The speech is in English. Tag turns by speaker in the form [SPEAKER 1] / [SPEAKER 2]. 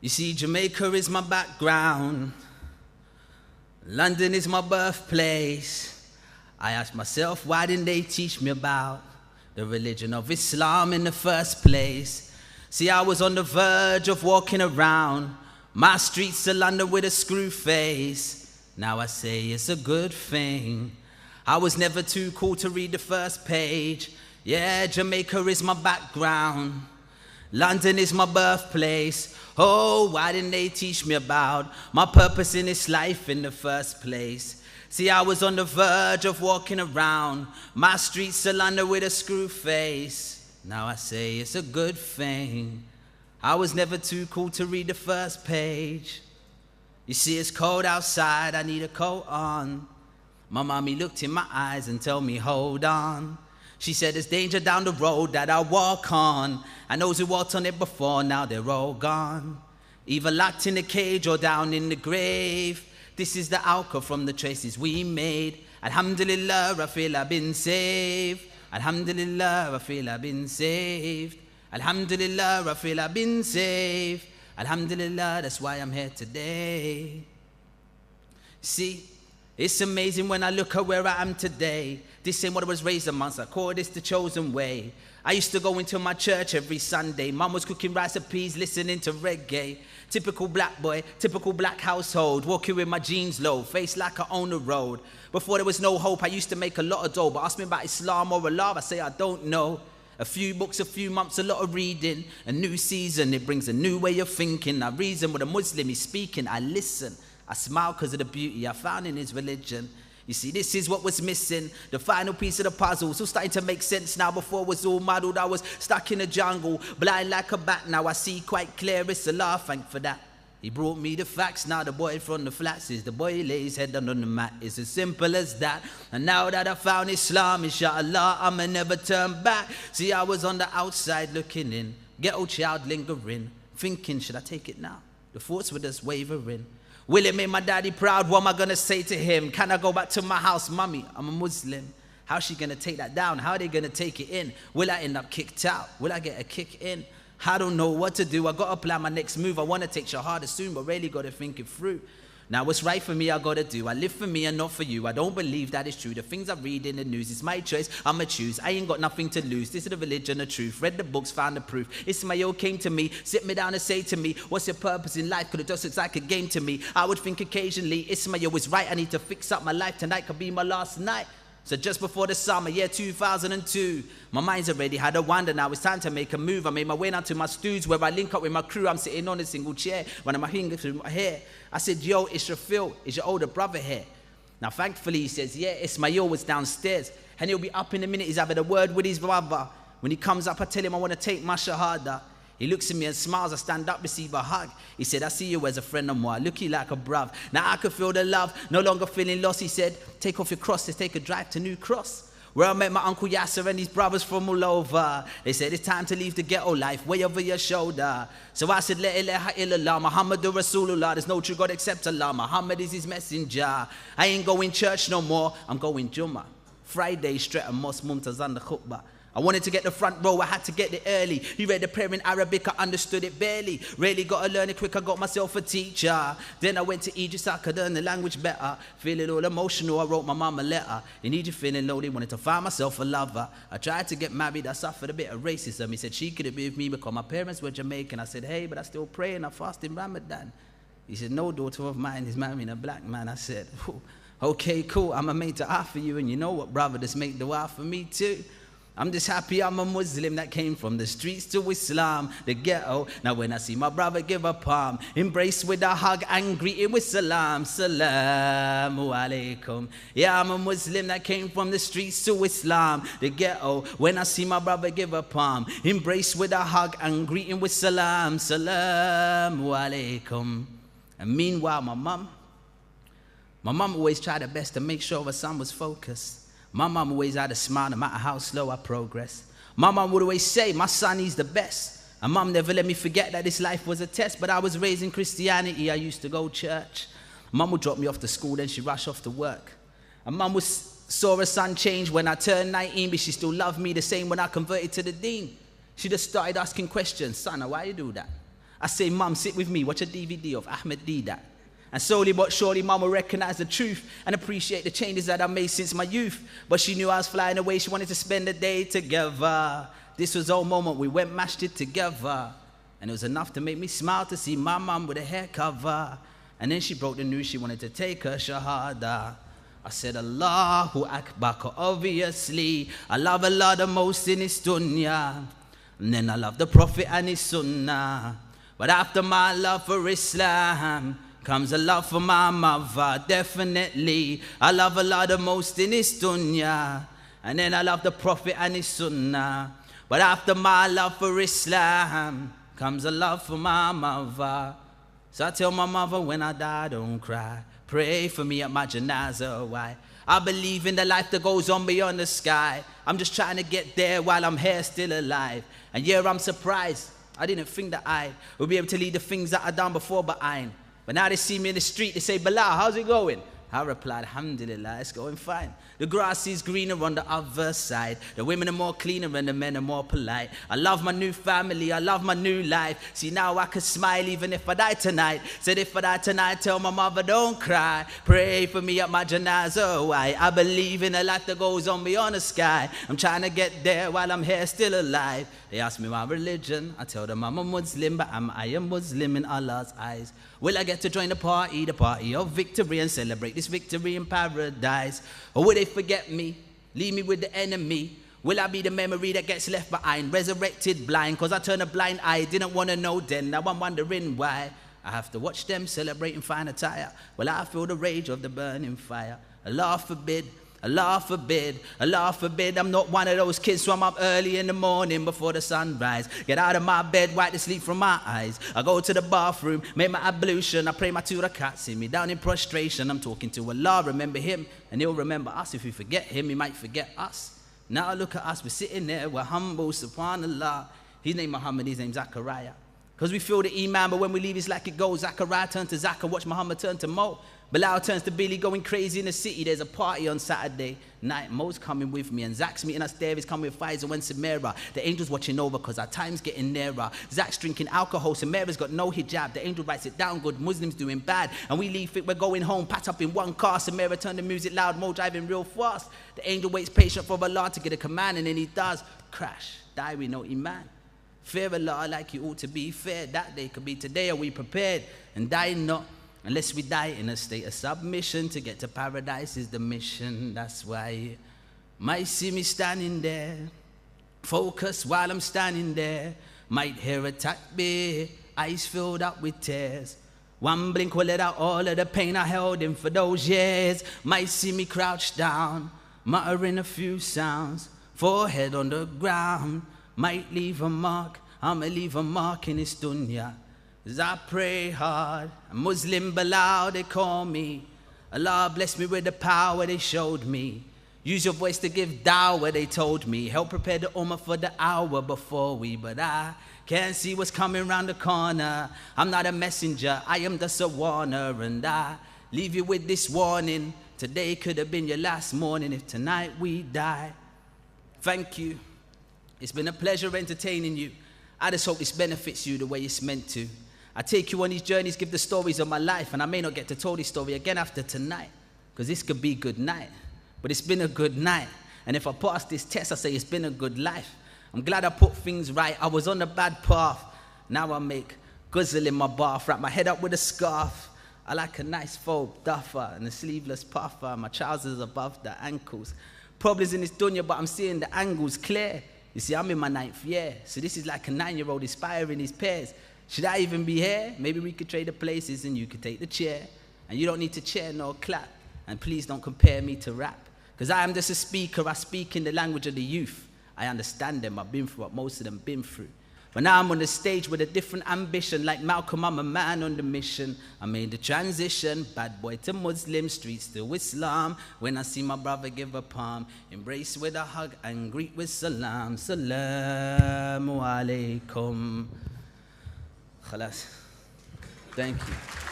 [SPEAKER 1] You see, Jamaica is my background. London is my birthplace. I asked myself, why didn't they teach me about the religion of Islam in the first place? See, I was on the verge of walking around my streets of London with a screw face. Now I say it's a good thing. I was never too cool to read the first page. Yeah, Jamaica is my background. London is my birthplace. Oh, why didn't they teach me about my purpose in this life in the first place? See, I was on the verge of walking around my streets of London with a screw face. Now I say it's a good thing. I was never too cool to read the first page. You see, it's cold outside, I need a coat on. My mommy looked in my eyes and told me, hold on. She said, there's danger down the road that I walk on. And those who walked on it before, now they're all gone. Either locked in a cage or down in the grave. This is the outcome from the choices we made. Alhamdulillah, I feel I've been saved. Alhamdulillah, I feel I've been saved. Alhamdulillah, I feel I've been saved. Alhamdulillah, that's why I'm here today. See, it's amazing when I look at where I am today. This ain't what I was raised amongst. I call this the chosen way. I used to go into my church every Sunday. Mum was cooking rice and peas, listening to reggae. Typical black boy, typical black household. Walking with my jeans low, face like I own the road. Before there was no hope, I used to make a lot of dough. But ask me about Islam or Allah, I say I don't know. A few books, a few months, a lot of reading. A new season, it brings a new way of thinking. I reason with a Muslim, he's speaking. I listen. I smile because of the beauty I found in his religion. You see, this is what was missing, the final piece of the puzzle. So starting to make sense now. Before it was all muddled, I was stuck in the jungle, blind like a bat. Now I see quite clear, it's Allah, thank for that. He brought me the facts. Now the boy from the flats is the boy who lays head down on the mat. It's as simple as that. And now that I found Islam, inshallah, I'ma never turn back. See, I was on the outside looking in, ghetto child lingering, thinking, should I take it now? The thoughts were just wavering. Will it make my daddy proud? What am I gonna say to him? Can I go back to my house? Mummy, I'm a Muslim. How's she gonna take that down? How are they gonna take it in? Will I end up kicked out? Will I get a kick in? I don't know what to do. I gotta plan my next move. I wanna take Shahada soon, but really gotta think it through. Now what's right for me, I gotta do. I live for me and not for you. I don't believe that is true. The things I read in the news, it's my choice, I'ma choose. I ain't got nothing to lose. This is the religion of truth. Read the books, found the proof. Ismail came to me, sit me down and say to me, what's your purpose in life? Could it just look like a game to me? I would think occasionally, Ismail was right. I need to fix up my life. Tonight could be my last night. So just before the summer, year 2002, my mind's already had a wander. Now it's time to make a move. I made my way down to my studs where I link up with my crew. I'm sitting on a single chair, running my fingers through my hair. I said, yo, it's Rafil, is your older brother here? Now thankfully he says, yeah, Ismail was downstairs. And he'll be up in a minute, he's having a word with his brother. When he comes up, I tell him I want to take my Shahada. He looks at me and smiles. I stand up, receive a hug. He said, I see you as a friend of mine. Look you like a bruv. Now I can feel the love, no longer feeling lost. He said, take off your cross, let's take a drive to New Cross, where I met my Uncle Yasser and his brothers from all over. They said, it's time to leave the ghetto life way over your shoulder. So I said, La ilaha illallah, Muhammadur Rasulullah. There's no true God except Allah. Muhammad is his messenger. I ain't going church no more, I'm going Jummah. Friday, straight at Mosque Mumtaz the khutbah. I wanted to get the front row, I had to get it early. He read the prayer in Arabic, I understood it barely. Really got to learn it quick, I got myself a teacher. Then I went to Egypt so I could learn the language better. Feeling all emotional, I wrote my mum a letter. In Egypt feeling lonely, wanted to find myself a lover. I tried to get married, I suffered a bit of racism. He said she couldn't be with me because my parents were Jamaican. I said, hey, but I still pray and I fast in Ramadan. He said, no daughter of mine is marrying a black man. I said, okay, cool, I'm a mate to offer you. And you know what, brother, just make dua for me too. I'm just happy I'm a Muslim that came from the streets to Islam, the ghetto. Now when I see my brother give a palm, embrace with a hug and greet him with salam, salamu alaikum. Yeah, I'm a Muslim that came from the streets to Islam, the ghetto. When I see my brother give a palm, embrace with a hug and greet him with salam, salamu alaikum. And meanwhile, my mum always tried her best to make sure her son was focused. My mum always had a smile no matter how slow I progress. My mum would always say, my son, he's the best. And mum never let me forget that this life was a test. But I was raised in Christianity, I used to go to church. Mum would drop me off to school, then she'd rush off to work. And mum saw her son change when I turned 19, but she still loved me the same when I converted to the deen. She just started asking questions. Son, why you do that? I say, Mum, sit with me, watch a DVD of Ahmed Didat. And slowly but surely, Mum will recognize the truth and appreciate the changes that I made since my youth. But she knew I was flying away, she wanted to spend the day together. This was our moment, we went mashed it together. And it was enough to make me smile to see my mum with a hair cover. And then she broke the news she wanted to take her shahada. I said, Allahu Akbar, 'cause obviously I love Allah the most in His dunya. And then I love the Prophet and his sunnah. But after my love for Islam comes a love for my mother. Definitely, I love Allah the most in His dunya. And then I love the Prophet and his sunnah. But after my love for Islam comes a love for my mother. So I tell my mother, when I die, don't cry. Pray for me at my janazah. Why? I believe in the life that goes on beyond the sky. I'm just trying to get there while I'm here still alive. And yeah, I'm surprised. I didn't think that I would be able to lead the things that I've done before, but now they see me in the street, they say, Belal, how's it going? I replied, Alhamdulillah, it's going fine. The grass is greener on the other side. The women are more cleaner and the men are more polite. I love my new family, I love my new life. See, now I can smile even if I die tonight. Said if I die tonight, tell my mother don't cry. Pray for me at my janazah. Why? I believe in a life that goes on beyond the sky. I'm trying to get there while I'm here still alive. They ask me my religion, I tell them I'm a Muslim, but am I a Muslim in Allah's eyes? Will I get to join the party of victory, and celebrate this victory in paradise? Or will they forget me, leave me with the enemy? Will I be the memory that gets left behind, resurrected blind? Cause I turned a blind eye, didn't want to know then, now I'm wondering why. I have to watch them celebrating fine attire, while I feel the rage of the burning fire. Allah forbid, Allah forbid, Allah forbid. I'm not one of those kids, so I'm up early in the morning before the sunrise. Get out of my bed, wipe the sleep from my eyes. I go to the bathroom, make my ablution. I pray my 2 rakats, see me down in prostration. I'm talking to Allah, remember Him, and He'll remember us. If we forget Him, He might forget us. Now look at us, we're sitting there, we're humble, subhanallah. His name Muhammad, his name Zachariah. Because we feel the iman, but when we leave it's like it goes. Zachariah turned to Zach and watch Muhammad turn to Mo. Bilal turns to Billy, going crazy in the city. There's a party on Saturday night. Mo's coming with me, and Zach's meeting us there. He's coming with Faisal and Samira. The angel's watching over because our time's getting nearer. Zach's drinking alcohol. Samira's got no hijab. The angel writes it down good. Muslims doing bad. And we leave it. We're going home, packed up in one car. Samira turned the music loud. Mo driving real fast. The angel waits patient for Allah to get a command, and then he does. Crash. Die with no iman. Fear Allah like you ought to be. Fair that day could be today. Are we prepared? And die not. Unless we die in a state of submission. To get to paradise is the mission. That's why you might see me standing there, focus while I'm standing there. Might hear a takbir, eyes filled up with tears. One blink will let out all of the pain I held in for those years. Might see me crouched down, muttering a few sounds, forehead on the ground. Might leave a mark, I'ma leave a mark in this dunya. As I pray hard, a Muslim Bilal they call me. Allah bless me with the power they showed me. Use your voice to give dawah they told me. Help prepare the ummah for the hour before we. But I can't see what's coming round the corner. I'm not a messenger, I am just a warner. And I leave you with this warning. Today could have been your last morning if tonight we die. Thank you. It's been a pleasure entertaining you. I just hope this benefits you the way it's meant to. I take you on these journeys, give the stories of my life, and I may not get to tell this story again after tonight, because this could be good night. But it's been a good night. And if I pass this test, I say it's been a good life. I'm glad I put things right. I was on the bad path. Now I make guzzle in my bath, wrap my head up with a scarf. I like a nice full duffer and a sleeveless puffer. My trousers above the ankles. Problems in this dunya, but I'm seeing the angles clear. You see, I'm in my 9th year, so this is like a 9-year-old inspiring his peers. Should I even be here? Maybe we could trade the places and you could take the chair. And you don't need to cheer nor clap. And please don't compare me to rap. Because I am just a speaker, I speak in the language of the youth. I understand them, I've been through what most of them been through. But now I'm on the stage with a different ambition. Like Malcolm, I'm a man on the mission. I made the transition, bad boy to Muslim, streets to Islam. When I see my brother give a palm, embrace with a hug and greet with salam. Salamu alaikum. Khalas. Thank you.